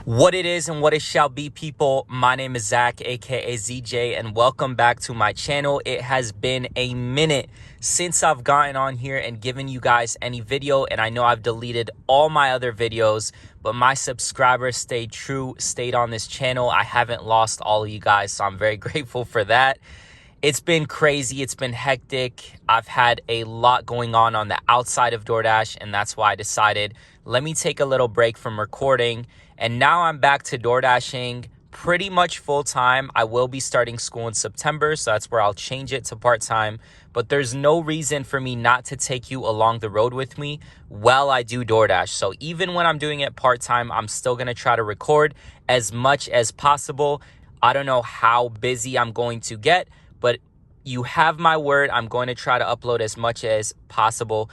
What it is and what it shall be, people. My name is Zach, aka ZJ, and welcome back to my channel. It has been a minute since I've gotten on here and given you guys any video, and I know I've deleted all my other videos, but my subscribers stayed true, stayed on this channel. I haven't lost all of you guys, so I'm very grateful for that. It's been crazy. It's been hectic. I've had a lot going on the outside of DoorDash, and that's why I decided, let me take a little break from recording. And now I'm back to DoorDashing pretty much full time. I will be starting school in September, so that's where I'll change it to part-time. But there's no reason for me not to take you along the road with me while I do DoorDash. So even when I'm doing it part-time, I'm still going to try to record as much as possible. I don't know how busy I'm going to get, but you have my word. I'm going to try to upload as much as possible.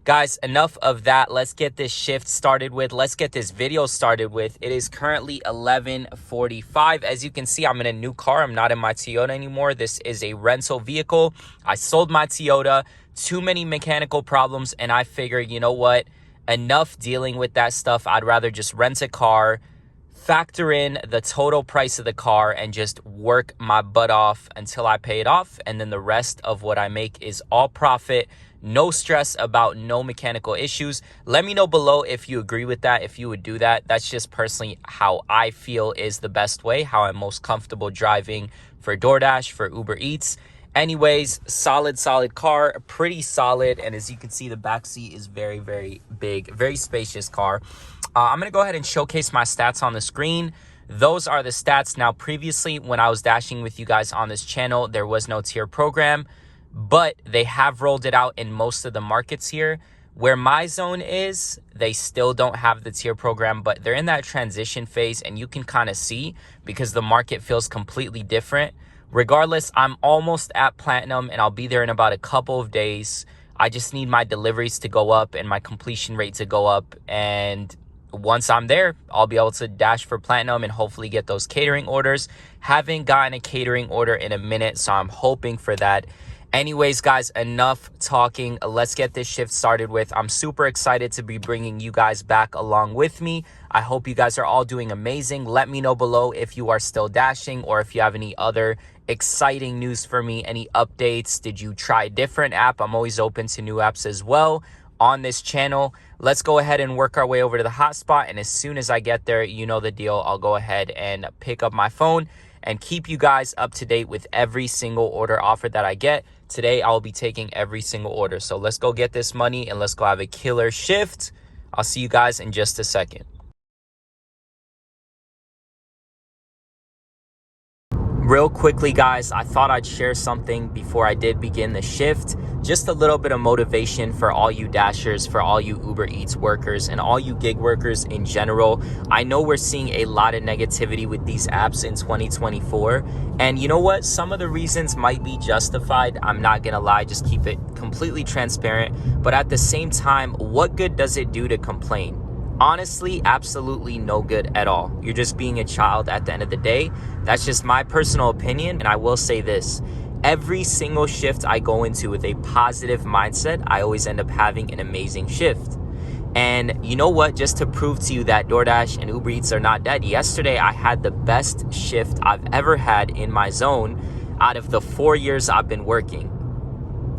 Guys, enough of that. Let's get this shift started with. Let's get this video started with. It is currently 11:45. As you can see, I'm in a new car. I'm not in my Toyota anymore. This is a rental vehicle. I sold my Toyota. Too many mechanical problems, and I figure, you know what? Enough dealing with that stuff. I'd rather just rent a car, factor in the total price of the car, and just work my butt off until I pay it off. And then the rest of what I make is all profit. No stress about no mechanical issues. Let me know below if you agree with that, if you would do that. That's just personally how I feel is the best way, how I'm most comfortable driving for DoorDash, for Uber Eats. Anyways, solid car, pretty solid. And as you can see, the back seat is very, very big, very spacious car. I'm going to go ahead and showcase my stats on the screen. Those are the stats. Now, previously, when I was dashing with you guys on this channel, there was no tier program, but they have rolled it out in most of the markets here. Where my zone is, they still don't have the tier program, but they're in that transition phase, and you can kind of see because the market feels completely different. Regardless, I'm almost at platinum, and I'll be there in about a couple of days. I just need my deliveries to go up and my completion rate to go up, and once I'm there, I'll be able to dash for platinum and hopefully get those catering orders. Haven't gotten a catering order in a minute, so I'm hoping for that. Anyways, guys, enough talking. Let's get this shift started with. I'm super excited to be bringing you guys back along with me. I hope you guys are all doing amazing. Let me know below if you are still dashing or if you have any other exciting news for me, any updates. Did you try a different app? I'm always open to new apps as well on this channel. Let's go ahead and work our way over to the hotspot, and as soon as I get there, you know the deal. I'll go ahead and pick up my phone and keep you guys up to date with every single order offer that I get. Today, I'll be taking every single order. So let's go get this money and let's go have a killer shift. I'll see you guys in just a second. Real quickly, guys, I thought I'd share something before I did begin the shift. Just a little bit of motivation for all you dashers, for all you Uber Eats workers, and all you gig workers in general. I know we're seeing a lot of negativity with these apps in 2024. And you know what? Some of the reasons might be justified. I'm not gonna lie, just keep it completely transparent. But at the same time, what good does it do to complain? Honestly, absolutely no good at all. You're just being a child at the end of the day. That's just my personal opinion. And I will say this, every single shift I go into with a positive mindset, I always end up having an amazing shift. And you know what? Just to prove to you that DoorDash and Uber Eats are not dead, yesterday I had the best shift I've ever had in my zone out of the 4 years I've been working.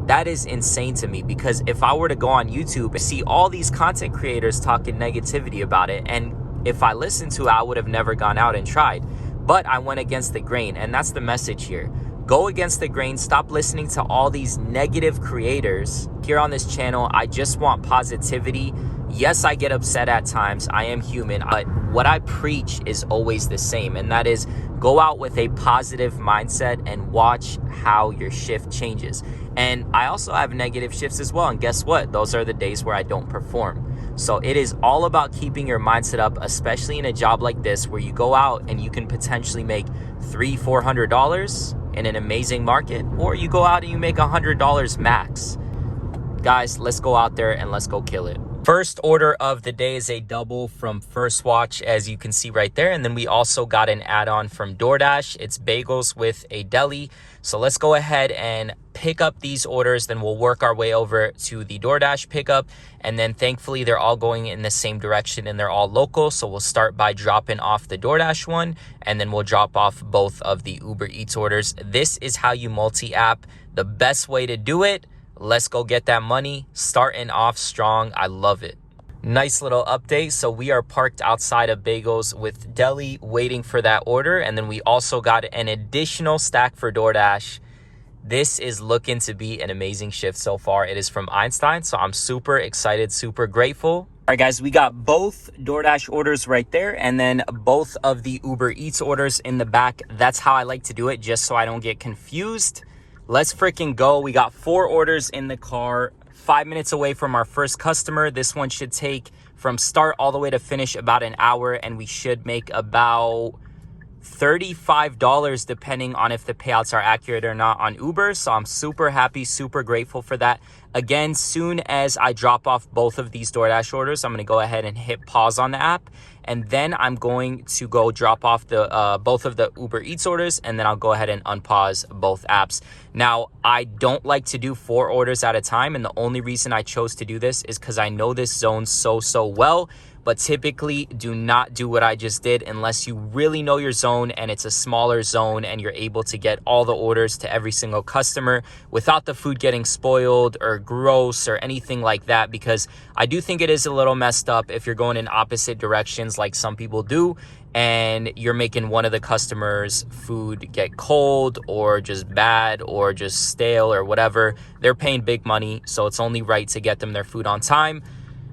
That is insane to me, because if I were to go on YouTube and see all these content creators talking negativity about it, and if I listened to it, I would have never gone out and tried. But I went against the grain, and that's the message here. Go against the grain. Stop listening to all these negative creators. Here on this channel, I just want positivity. Yes, I get upset at times. I am human. But what I preach is always the same, and that is go out with a positive mindset and watch how your shift changes. And I also have negative shifts as well. And guess what? Those are the days where I don't perform. So it is all about keeping your mindset up, especially in a job like this where you go out and you can potentially make $300-400 in an amazing market, or you go out and you make $100 max. Guys, let's go out there and let's go kill it. First order of the day is a double from First Watch, as you can see right there. And then we also got an add-on from DoorDash. It's bagels with a deli. So let's go ahead and pick up these orders. Then we'll work our way over to the DoorDash pickup. And then thankfully, they're all going in the same direction and they're all local. So we'll start by dropping off the DoorDash one, and then we'll drop off both of the Uber Eats orders. This is how you multi-app. The best way to do it. Let's go get that money, starting off strong. I love it. Nice little update. So we are parked outside of Bagels with Deli waiting for that order. And then we also got an additional stack for DoorDash. This is looking to be an amazing shift so far. It is from Einstein. So I'm super excited, super grateful. All right, guys, we got both DoorDash orders right there, and then both of the Uber Eats orders in the back. That's how I like to do it, just so I don't get confused. Let's freaking go. We got 4 orders in the car, 5 minutes away from our first customer. This one should take from start all the way to finish about an hour, and we should make about $35 depending on if the payouts are accurate or not on Uber. So I'm super happy, super grateful for that. Again, soon as I drop off both of these DoorDash orders, I'm going to go ahead and hit pause on the app, and then I'm going to go drop off the both of the Uber Eats orders, and then I'll go ahead and unpause both apps. Now, I don't like to do 4 orders at a time, and the only reason I chose to do this is because I know this zone so well. But typically, do not do what I just did unless you really know your zone and it's a smaller zone and you're able to get all the orders to every single customer without the food getting spoiled or gross or anything like that. Because I do think it is a little messed up if you're going in opposite directions like some people do, and you're making one of the customers' food get cold or just bad or just stale or whatever. They're paying big money, so it's only right to get them their food on time.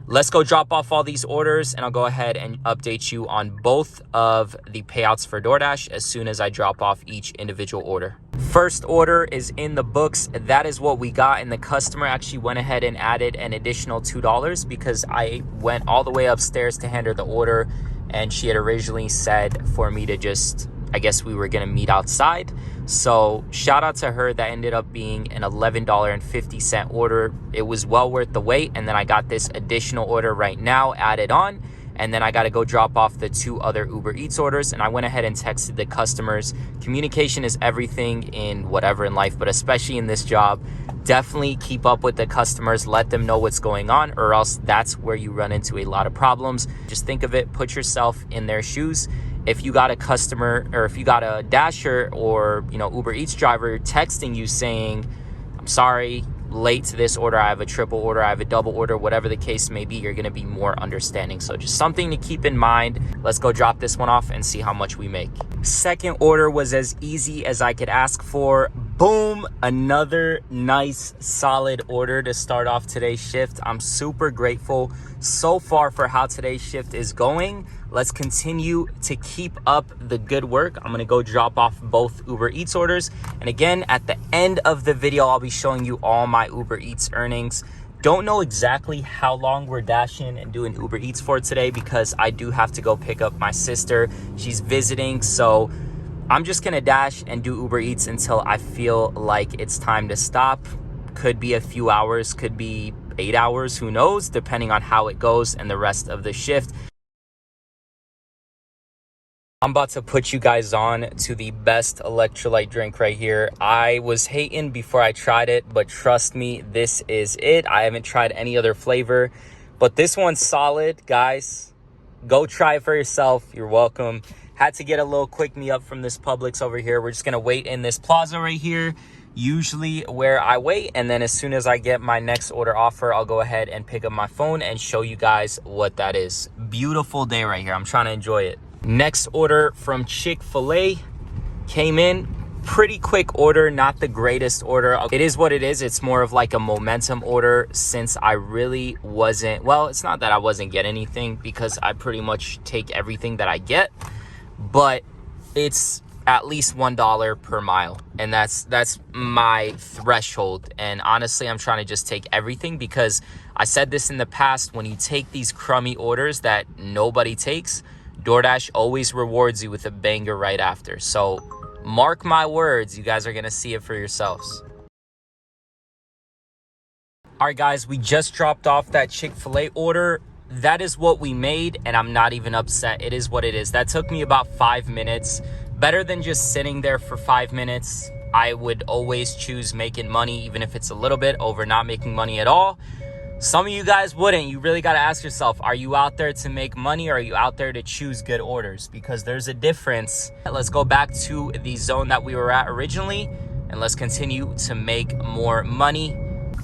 Let's go drop off all these orders, and I'll go ahead and update you on both of the payouts for DoorDash as soon as I drop off each individual order. First order is in the books. That is what we got, and the customer actually went ahead and added an additional $2 because I went all the way upstairs to hand her the order, and she had originally said for me to just, I guess we were gonna meet outside. So shout out to her. That ended up being an $11.50 order. It was well worth the wait. And then I got this additional order right now added on. And then I got to go drop off the 2 other Uber Eats orders. And I went ahead and texted the customers. Communication is everything in whatever in life, but especially in this job. Definitely keep up with the customers. Let them know what's going on, or else that's where you run into a lot of problems. Just think of it. Put yourself in their shoes. If you got a customer, or if you got a Dasher or, Uber Eats driver texting you saying, I'm sorry, late to this order, I have a triple order, I have a double order, whatever the case may be, you're going to be more understanding. So just something to keep in mind. Let's go drop this one off and see how much we make. Second order was as easy as I could ask for. Boom, another nice solid order to start off today's shift. I'm super grateful so far for how today's shift is going. Let's continue to keep up the good work. I'm gonna go drop off both Uber Eats orders. And again, at the end of the video, I'll be showing you all my Uber Eats earnings. Don't know exactly how long we're dashing and doing Uber Eats for today because I do have to go pick up my sister. She's visiting, so I'm just gonna dash and do Uber Eats until I feel like it's time to stop. Could be a few hours, could be 8 hours, who knows, depending on how it goes and the rest of the shift. I'm about to put you guys on to the best electrolyte drink right here. I was hating before I tried it, but trust me, this is it. I haven't tried any other flavor, but this one's solid, guys. Go try it for yourself. You're welcome. Had to get a little quick me up from this Publix over here. We're just gonna wait in this plaza right here, usually where I wait, and then as soon as I get my next order offer, I'll go ahead and pick up my phone and show you guys what that is. Beautiful day right here. I'm trying to enjoy it. Next order from Chick-fil-A came in. Pretty quick order, not the greatest order. It is what it is. It's more of like a momentum order since I really wasn't, well, it's not that I wasn't getting anything because I pretty much take everything that I get, but it's at least $1 per mile, and that's my threshold. And honestly, I'm trying to just take everything because I said this in the past, when you take these crummy orders that nobody takes, DoorDash always rewards you with a banger right after. So mark my words, you guys are gonna see it for yourselves. All right, guys, we just dropped off that Chick-fil-A order. That is what we made, and I'm not even upset. It is what it is. That took me about 5 minutes. Better than just sitting there for 5 minutes. I would always choose making money, even if it's a little bit, over not making money at all. Some of you guys wouldn't. You really got to ask yourself, are you out there to make money, or are you out there to choose good orders? Because there's a difference. Let's go back to the zone that we were at originally, and let's continue to make more money.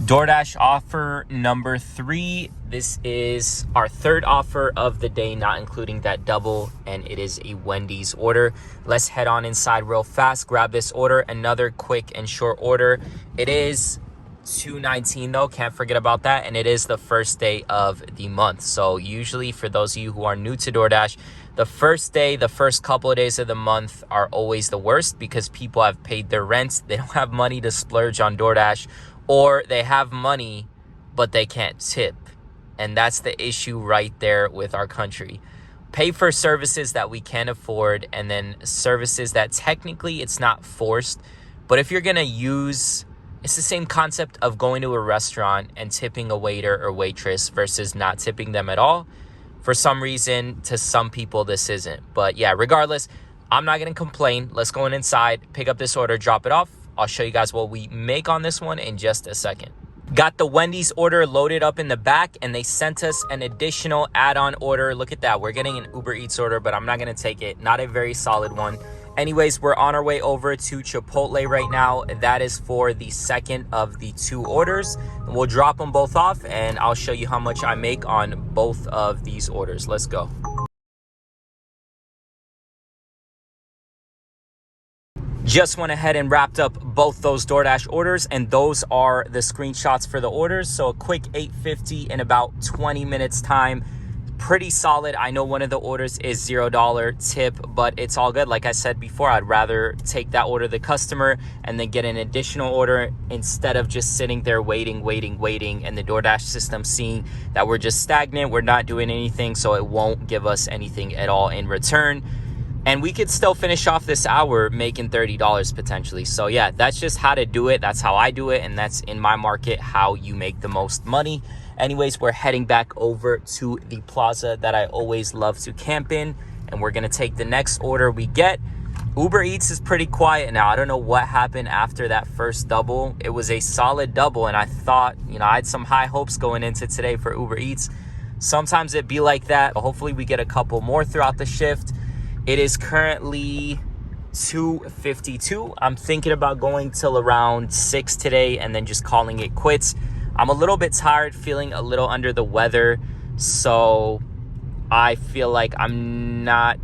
DoorDash offer number 3. This is our third offer of the day, not including that double, and it is a Wendy's order. Let's head on inside real fast, grab this order. Another quick and short order. It is $2.19 though, can't forget about that, and it is the first day of the month. So usually, for those of you who are new to DoorDash, the first day, the first couple of days of the month are always the worst, because people have paid their rent, they don't have money to splurge on DoorDash, or they have money but they can't tip. And that's the issue right there with our country. Pay for services that we can afford, and then services that technically it's not forced, but if you're gonna use, it's the same concept of going to a restaurant and tipping a waiter or waitress versus not tipping them at all. For some reason, to some people, this isn't. But yeah, regardless, I'm not gonna complain. Let's go inside, pick up this order, drop it off. I'll show you guys what we make on this one in just a second. Got the Wendy's order loaded up in the back, and they sent us an additional add-on order. Look at that. We're getting an Uber Eats order, but I'm not gonna take it. Not a very solid one. Anyways, we're on our way over to Chipotle right now. That is for the second of the 2 orders. We'll drop them both off, and I'll show you how much I make on both of these orders. Let's go. Just went ahead and wrapped up both those DoorDash orders, and those are the screenshots for the orders. So a quick $8.50 in about 20 minutes time. Pretty solid. I know one of the orders is $0 tip, but it's all good. Like I said before, I'd rather take that order to the customer and then get an additional order instead of just sitting there waiting, and the DoorDash system seeing that we're just stagnant, we're not doing anything, so it won't give us anything at all in return. And we could still finish off this hour making $30 potentially. So yeah, that's just how to do it. That's how I do it, and that's in my market how you make the most money. Anyways, we're heading back over to the plaza that I always love to camp in, and we're gonna take the next order we get. Uber Eats is pretty quiet now. I don't know what happened after that first double. It was a solid double, and I thought, I had some high hopes going into today for Uber Eats. Sometimes it be like that. Hopefully we get a couple more throughout the shift. It is currently 2:52. I'm thinking about going till around 6 today and then just calling it quits. I'm a little bit tired, feeling a little under the weather, so I feel like I'm not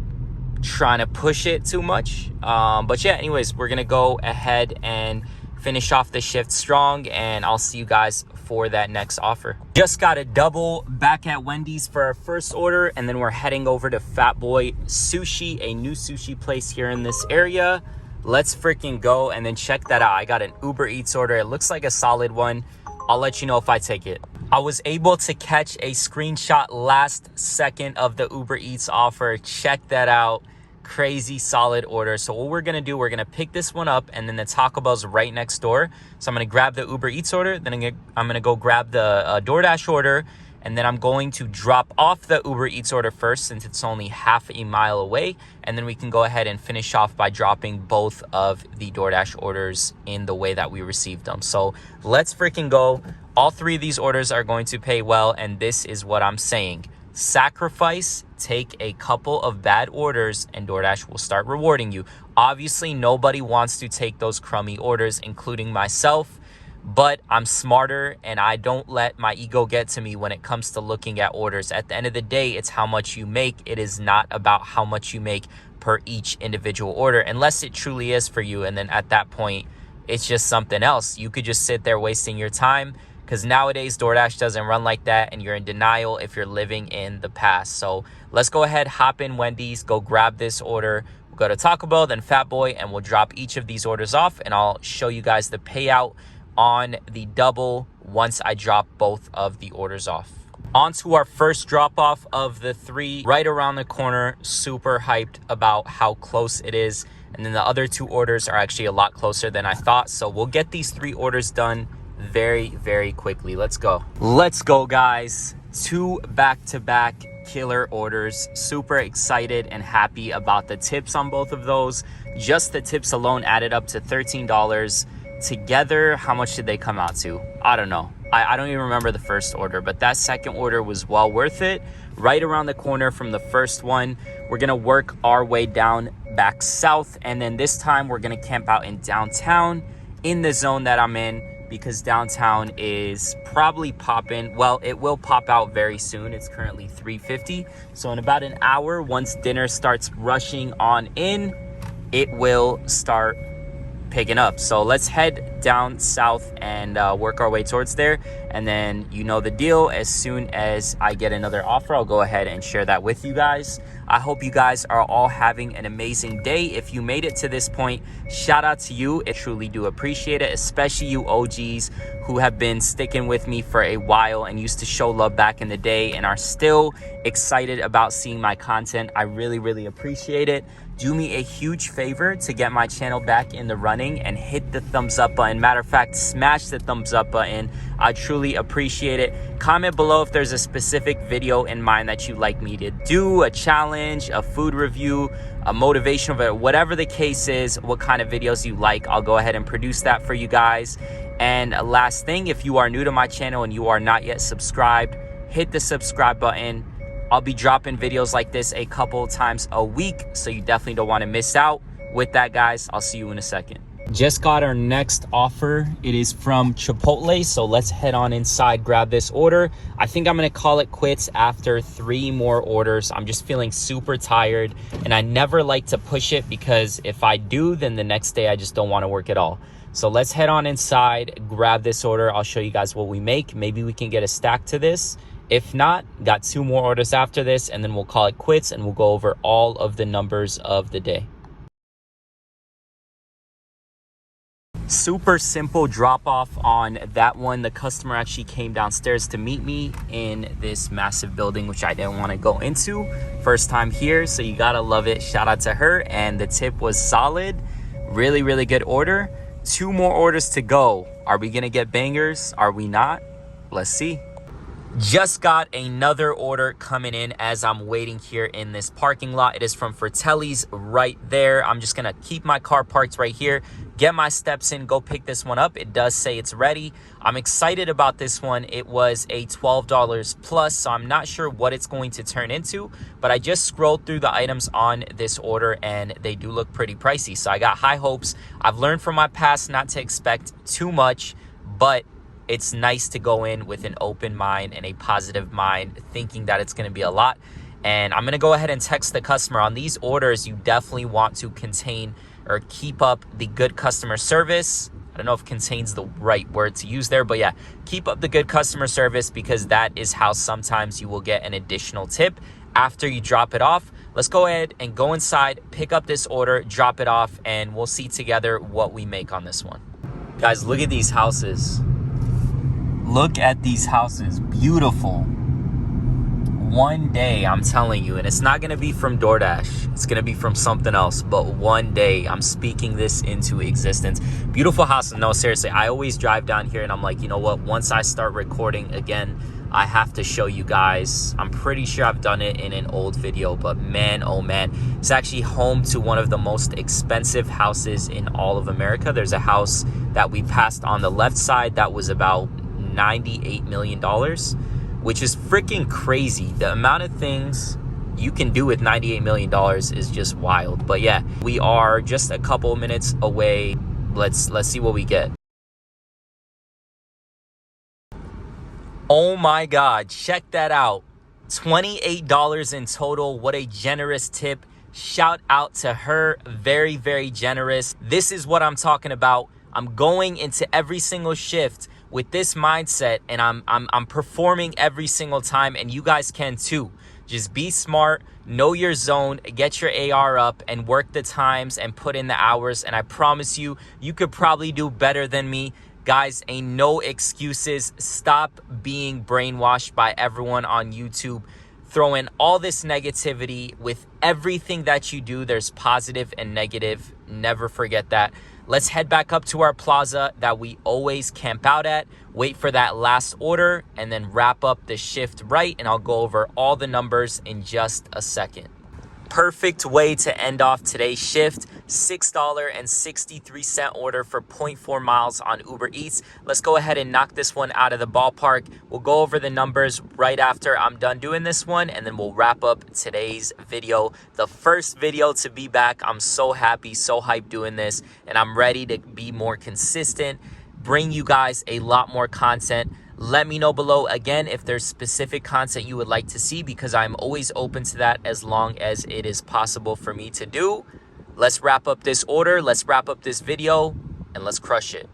trying to push it too much. But yeah, anyways, we're gonna go ahead and finish off the shift strong, and I'll see you guys for that next offer. Just got a double back at Wendy's for our first order, and then we're heading over to Fat Boy Sushi, a new sushi place here in this area. Let's freaking go, and then check that out. I got an Uber Eats order. It looks like a solid one. I'll let you know if I take it. I was able to catch a screenshot last second of the Uber Eats offer. Check that out. Crazy solid order. So what we're gonna do, we're gonna pick this one up, and then the Taco Bell's right next door. So I'm gonna grab the Uber Eats order, then I'm gonna go grab the DoorDash order, and then I'm going to drop off the Uber Eats order first, since it's only half a mile away, and then we can go ahead and finish off by dropping both of the DoorDash orders in the way that we received them. So let's freaking go. All 3 of these orders are going to pay well, and this is what I'm saying. Sacrifice, take a couple of bad orders, and DoorDash will start rewarding you. Obviously, nobody wants to take those crummy orders, including myself, but I'm smarter, and I don't let my ego get to me when it comes to looking at orders. At the end of the day, it's how much you make. It is not about how much you make per each individual order, unless it truly is for you, and then at that point, it's just something else. You could just sit there wasting your time, because nowadays DoorDash doesn't run like that, and you're in denial if you're living in the past. So let's go ahead, hop in Wendy's, go grab this order. We'll go to Taco Bell, then Fat Boy, and we'll drop each of these orders off, and I'll show you guys the payout on the double once I drop both of the orders off. On to our first drop off of the 3, right around the corner. Super hyped about how close it is. And then the other 2 orders are actually a lot closer than I thought. So we'll get these 3 orders done very, very quickly. Let's go. Let's go, guys. 2 back-to-back killer orders. Super excited and happy about the tips on both of those. Just the tips alone added up to $13. Together, how much did they come out to? I don't know. I don't even remember the first order, but that second order was well worth it. Right around the corner from the first one. We're gonna work our way down back south, and then this time we're gonna camp out in downtown in the zone that I'm in, because downtown is probably popping. Well, it will pop out very soon. It's currently 3:50. So in about an hour, once dinner starts rushing on in, it will start picking up. So let's head down south and work our way towards there. And then you know the deal. As soon as I get another offer, I'll go ahead and share that with you guys. I hope you guys are all having an amazing day. If you made it to this point, shout out to you. I truly do appreciate it, especially you OGs who have been sticking with me for a while and used to show love back in the day and are still excited about seeing my content. I really, really appreciate it. Do me a huge favor to get my channel back in the running and hit the thumbs up button. Matter of fact, smash the thumbs up button. I truly appreciate it. Comment below if there's a specific video in mind that you'd like me to do, a challenge, a food review, a motivational video, whatever the case is, what kind of videos you like. I'll go ahead and produce that for you guys. And last thing, if you are new to my channel and you are not yet subscribed, hit the subscribe button. I'll be dropping videos like this a couple times a week, so you definitely don't want to miss out. With that, guys, I'll see you in a second. Just got our next offer. It is from Chipotle, so let's head on inside, grab this order. I think I'm gonna call it quits after 3 more orders. I'm just feeling super tired, and I never like to push it, because if I do, then the next day I just don't want to work at all. So let's head on inside, grab this order. I'll show you guys what we make. Maybe we can get a stack to this. If not, got 2 more orders after this, and then we'll call it quits and we'll go over all of the numbers of the day. Super simple drop off on that one. The customer actually came downstairs to meet me in this massive building, which I didn't want to go into. First time here, so you gotta love it. Shout out to her. And the tip was solid. Really, really good order. 2 more orders to go. Are we gonna get bangers? Are we not? Let's see. Just got another order coming in as I'm waiting here in this parking lot. It is from Fratelli's right there. I'm just gonna keep my car parked right here, get my steps in, go pick this one up. It does say it's ready. I'm excited about this one. It was a $12 plus, so I'm not sure what it's going to turn into, but I just scrolled through the items on this order and they do look pretty pricey. So I got high hopes. I've learned from my past not to expect too much, but it's nice to go in with an open mind and a positive mind, thinking that it's going to be a lot. And I'm going to go ahead and text the customer. On these orders, you definitely want to contain or keep up the good customer service. I don't know if contain's the right word to use there, but yeah, keep up the good customer service, because that is how sometimes you will get an additional tip after you drop it off. Let's go ahead and go inside, pick up this order, drop it off, and we'll see together what we make on this one. Guys, look at these houses. Look at these houses. Beautiful. One day, I'm telling you, and it's not going to be from DoorDash. It's going to be from something else. But one day, I'm speaking this into existence. Beautiful house. No, seriously, I always drive down here and I'm like, you know what? Once I start recording again, I have to show you guys. I'm pretty sure I've done it in an old video, but man, oh man, it's actually home to one of the most expensive houses in all of America. There's a house that we passed on the left side that was about $98 million, which is freaking crazy. The amount of things you can do with $98 million is just wild. But yeah, we are just a couple minutes away. Let's see what we get. Oh my God, check that out. $28 in total. What a generous tip. Shout out to her. Very, very generous. This is what I'm talking about. I'm going into every single shift with this mindset, and I'm performing every single time, and you guys can too. Just be smart, know your zone, get your AR up, and work the times and put in the hours, and I promise you, you could probably do better than me. Guys, ain't no excuses. Stop being brainwashed by everyone on YouTube, throwing all this negativity. With everything that you do, there's positive and negative. Never forget that. Let's head back up to our plaza that we always camp out at, wait for that last order, and then wrap up the shift right, and I'll go over all the numbers in just a second. Perfect way to end off today's shift. $6.63 order for 0.4 miles on Uber Eats. Let's go ahead and knock this one out of the ballpark. We'll go over the numbers right after I'm done doing this one, and then we'll wrap up today's video. The first video to be back. I'm so happy, so hyped doing this, and I'm ready to be more consistent, bring you guys a lot more content. Let me know below, again, if there's specific content you would like to see, because I'm always open to that as long as it is possible for me to do. Let's wrap up this order, let's wrap up this video, and let's crush it.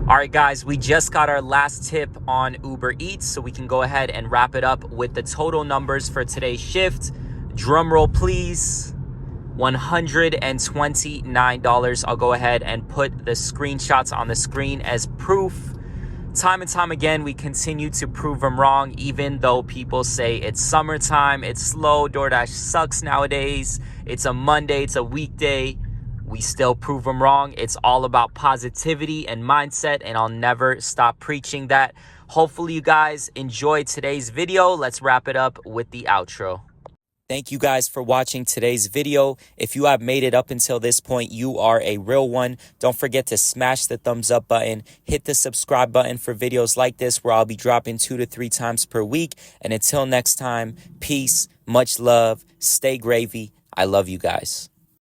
All right, guys, we just got our last tip on Uber Eats, so we can go ahead and wrap it up with the total numbers for today's shift. Drum roll, please. $129. I'll go ahead and put the screenshots on the screen as proof. Time and time again, we continue to prove them wrong, even though people say it's summertime, it's slow, DoorDash sucks nowadays, it's a Monday, it's a weekday. We still prove them wrong. It's all about positivity and mindset, and I'll never stop preaching that. Hopefully you guys enjoyed today's video. Let's wrap it up with the outro. Thank you guys for watching today's video. If you have made it up until this point, you are a real one. Don't forget to smash the thumbs up button. Hit the subscribe button for videos like this, where I'll be dropping 2 to 3 times per week. And until next time, peace, much love, stay gravy. I love you guys.